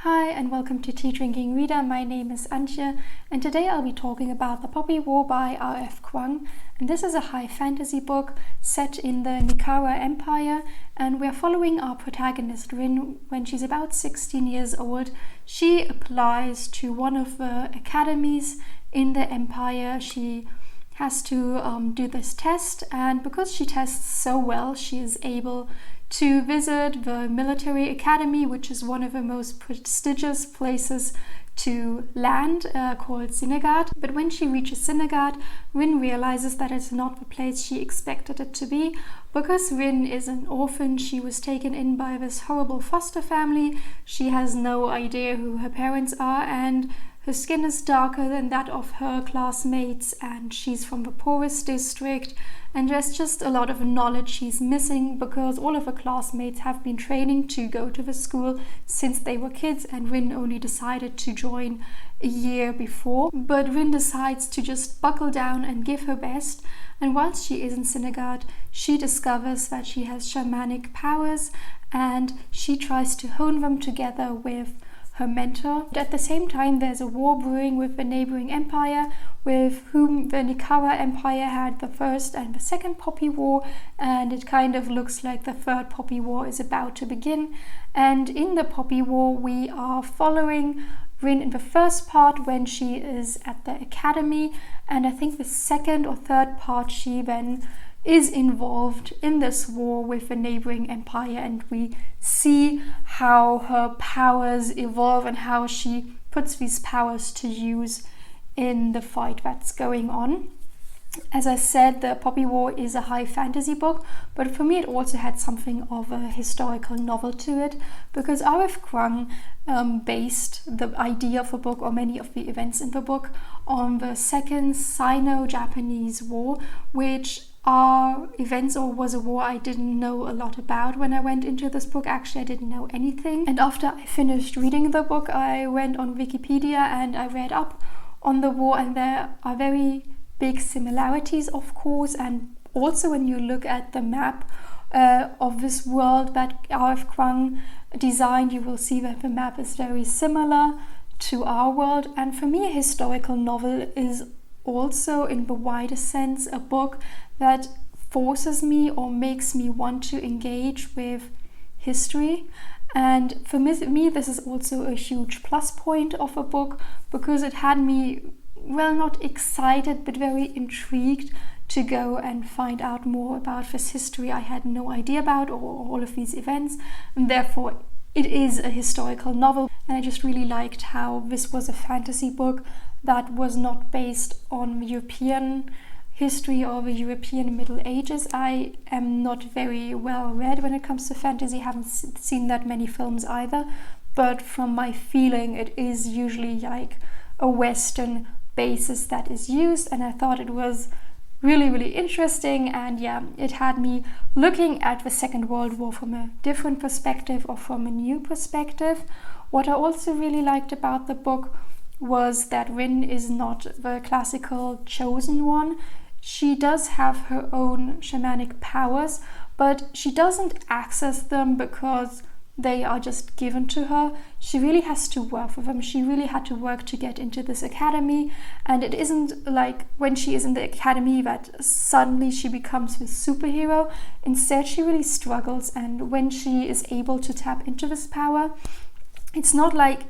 Hi and welcome to Tea Drinking Reader. My name is Antje and today I'll be talking about The Poppy War by R.F. Kuang. And this is a high fantasy book set in the Nicara Empire, and we're following our protagonist Rin when she's about 16 years old. She applies to one of the academies in the empire. She has to do this test, and because she tests so well, she is able to visit the military academy, which is one of the most prestigious places to land, called Sinegard. But when she reaches Sinegard, Rin realizes that it's not the place she expected it to be. Because Rin is an orphan, she was taken in by this horrible foster family. She has no idea who her parents are, and her skin is darker than that of her classmates, and she's from the poorest district, and there's just a lot of knowledge she's missing because all of her classmates have been training to go to the school since they were kids, and Rin only decided to join a year before. But Rin decides to just buckle down and give her best, and whilst she is in Sinegard, she discovers that she has shamanic powers, and she tries to hone them together with her mentor. At the same time, there's a war brewing with the neighboring empire, with whom the Nicara Empire had the first and the second Poppy War, and it kind of looks like the third Poppy War is about to begin. And in the Poppy War, we are following Rin in the first part when she is at the academy, and I think the second or third part she then is involved in this war with the neighboring empire, and we see how her powers evolve and how she puts these powers to use in the fight that's going on. As I said, the Poppy War is a high fantasy book, but for me it also had something of a historical novel to it, because R.F. Kuang based the idea of the book, or many of the events in the book, on the Second Sino-Japanese War, which are events or was a war I didn't know a lot about when I went into this book. Actually, I didn't know anything. And after I finished reading the book, I went on Wikipedia and I read up on the war, and there are very big similarities, of course. And also when you look at the map of this world that R.F. Kuang designed, you will see that the map is very similar to our world. And for me, a historical novel is also, in the wider sense, a book that forces me or makes me want to engage with history. And for me, this is also a huge plus point of a book, because it had me, well, not excited, but very intrigued to go and find out more about this history I had no idea about, or all of these events, and therefore it is a historical novel. And I just really liked how this was a fantasy book that was not based on European history or the European Middle Ages. I am not very well read when it comes to fantasy, haven't seen that many films either, but from my feeling it is usually like a Western basis that is used, and I thought it was really interesting. And yeah, it had me looking at the Second World War from a different perspective, or from a new perspective. What I also really liked about the book was that Rin is not the classical chosen one. She does have her own shamanic powers, but she doesn't access them because they are just given to her. She really has to work for them. She really had to work to get into this academy, and it isn't like when she is in the academy that suddenly she becomes this superhero. Instead, she really struggles, and when she is able to tap into this power, it's not like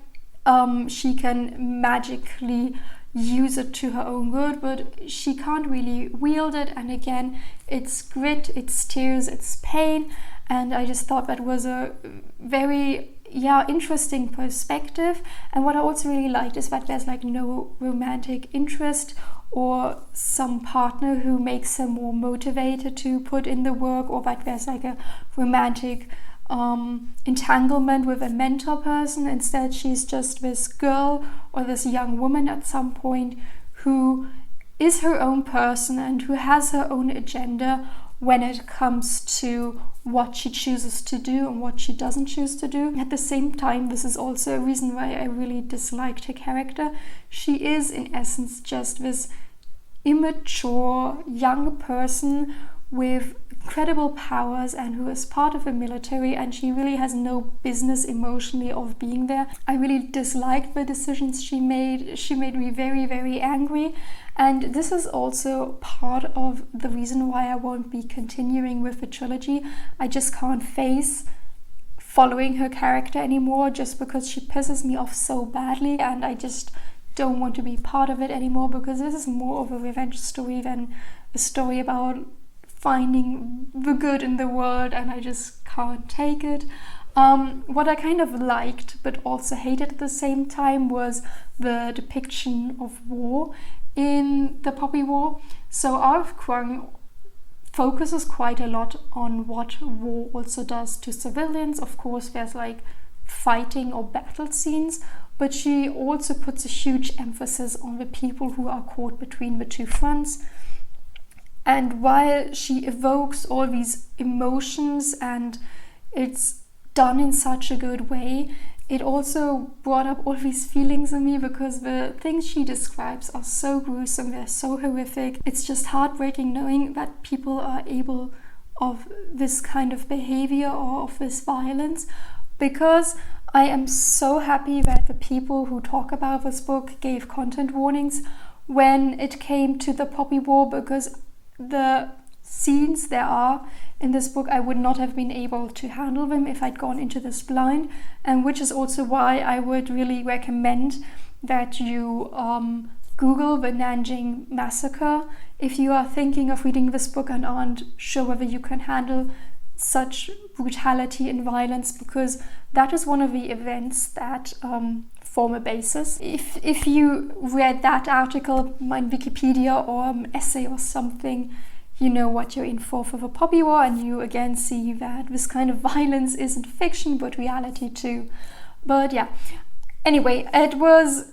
she can magically use it to her own good, but she can't really wield it. And again, it's grit, it's tears, it's pain. And I just thought that was a very interesting perspective. And what I also really liked is that there's like no romantic interest or some partner who makes her more motivated to put in the work, or that there's like a romantic entanglement with a mentor person. Instead, she's just this girl or this young woman at some point who is her own person and who has her own agenda when it comes to what she chooses to do and what she doesn't choose to do. At the same time, this is also a reason why I really disliked her character. She is in essence just this immature young person with incredible powers and who is part of the military, and she really has no business emotionally of being there. I really disliked the decisions she made. She made me very, very angry, and this is also part of the reason why I won't be continuing with the trilogy. I just can't face following her character anymore, just because she pisses me off so badly, and I just don't want to be part of it anymore, because this is more of a revenge story than a story about finding the good in the world, and I just can't take it. What I kind of liked but also hated at the same time was the depiction of war in the Poppy War. So R.F. Kuang focuses quite a lot on what war also does to civilians. Of course, there's like fighting or battle scenes, but she also puts a huge emphasis on the people who are caught between the two fronts. And while she evokes all these emotions and it's done in such a good way, it also brought up all these feelings in me, because the things she describes are so gruesome, they're so horrific. It's just heartbreaking knowing that people are able of this kind of behavior or of this violence, because I am so happy that the people who talk about this book gave content warnings when it came to the Poppy War, because the scenes there are in this book, I would not have been able to handle them if I'd gone into this blind, and which is also why I would really recommend that you Google the Nanjing Massacre if you are thinking of reading this book and aren't sure whether you can handle such brutality and violence, because that is one of the events that form a basis. If you read that article on Wikipedia or essay or something, you know what you're in for the Poppy War, and you again see that this kind of violence isn't fiction but reality too. But yeah, anyway, it was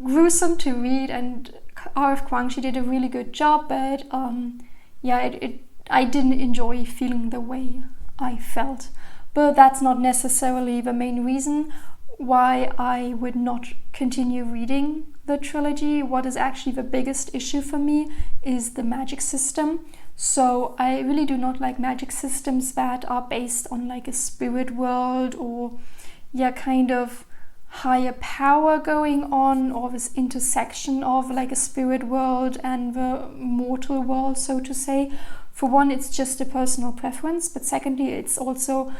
gruesome to read, and R.F. Kuang, she did a really good job, but I didn't enjoy feeling the way I felt. But that's not necessarily the main reason why I would not continue reading the trilogy. What is actually the biggest issue for me is the magic system. So I really do not like magic systems that are based on like a spirit world or kind of higher power going on, or this intersection of like a spirit world and the mortal world, so to say. For one, it's just a personal preference, but secondly, it's also,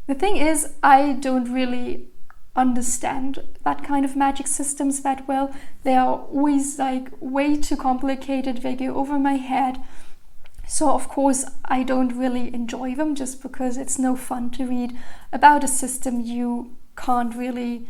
the thing is, I don't really understand that kind of magic systems that well. They are always like way too complicated, they go over my head. So of course I don't really enjoy them, just because it's no fun to read about a system you can't really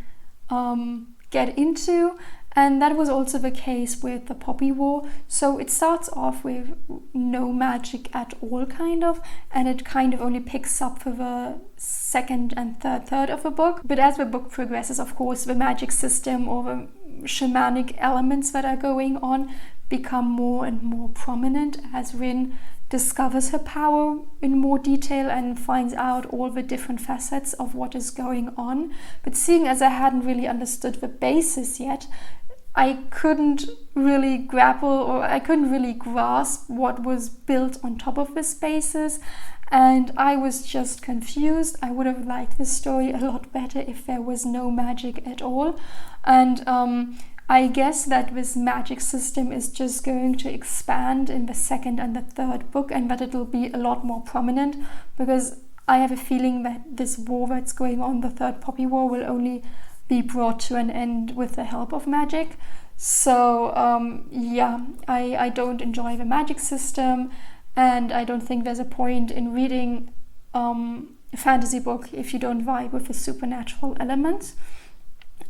get into. And that was also the case with the Poppy War. So it starts off with no magic at all, kind of, and it kind of only picks up for the second and third of the book. But as the book progresses, of course, the magic system or the shamanic elements that are going on become more and more prominent as Rin discovers her power in more detail and finds out all the different facets of what is going on. But seeing as I hadn't really understood the basis yet, I couldn't really grapple, or I couldn't really grasp what was built on top of this basis, and I was just confused. I would have liked this story a lot better if there was no magic at all. And I guess that this magic system is just going to expand in the second and the third book, and that it'll be a lot more prominent, because I have a feeling that this war that's going on, the third Poppy War, will only be brought to an end with the help of magic. So I don't enjoy the magic system, and I don't think there's a point in reading a fantasy book if you don't vibe with the supernatural elements.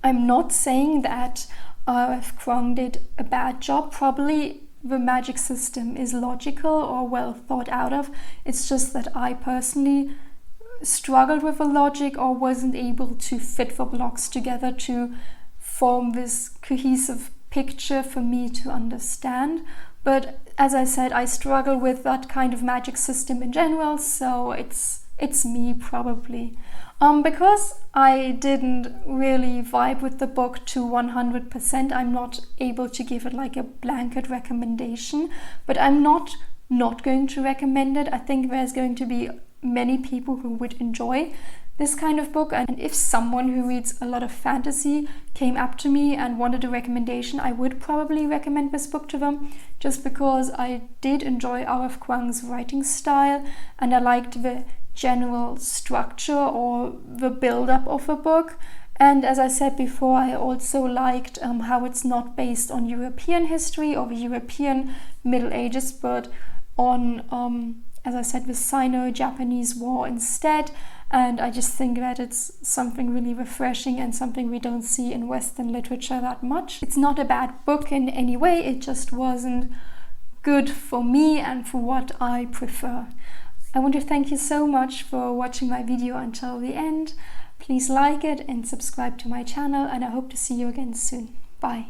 I'm not saying that R.F. Kuang did a bad job. Probably the magic system is logical or well thought out of. It's just that I personally struggled with the logic, or wasn't able to fit the blocks together to form this cohesive picture for me to understand. But as I said, I struggle with that kind of magic system in general, so it's me probably. Because I didn't really vibe with the book to 100%, I'm not able to give it like a blanket recommendation, but I'm not not going to recommend it. I think there's going to be many people who would enjoy this kind of book, and if someone who reads a lot of fantasy came up to me and wanted a recommendation, I would probably recommend this book to them, just because I did enjoy R.F. Kuang's writing style and I liked the general structure or the build-up of the book. And as I said before, I also liked how it's not based on European history or the European Middle Ages, but on, as I said, the Sino-Japanese War instead. And I just think that it's something really refreshing and something we don't see in Western literature that much. It's not a bad book in any way, it just wasn't good for me and for what I prefer. I want to thank you so much for watching my video until the end. Please like it and subscribe to my channel, and I hope to see you again soon. Bye.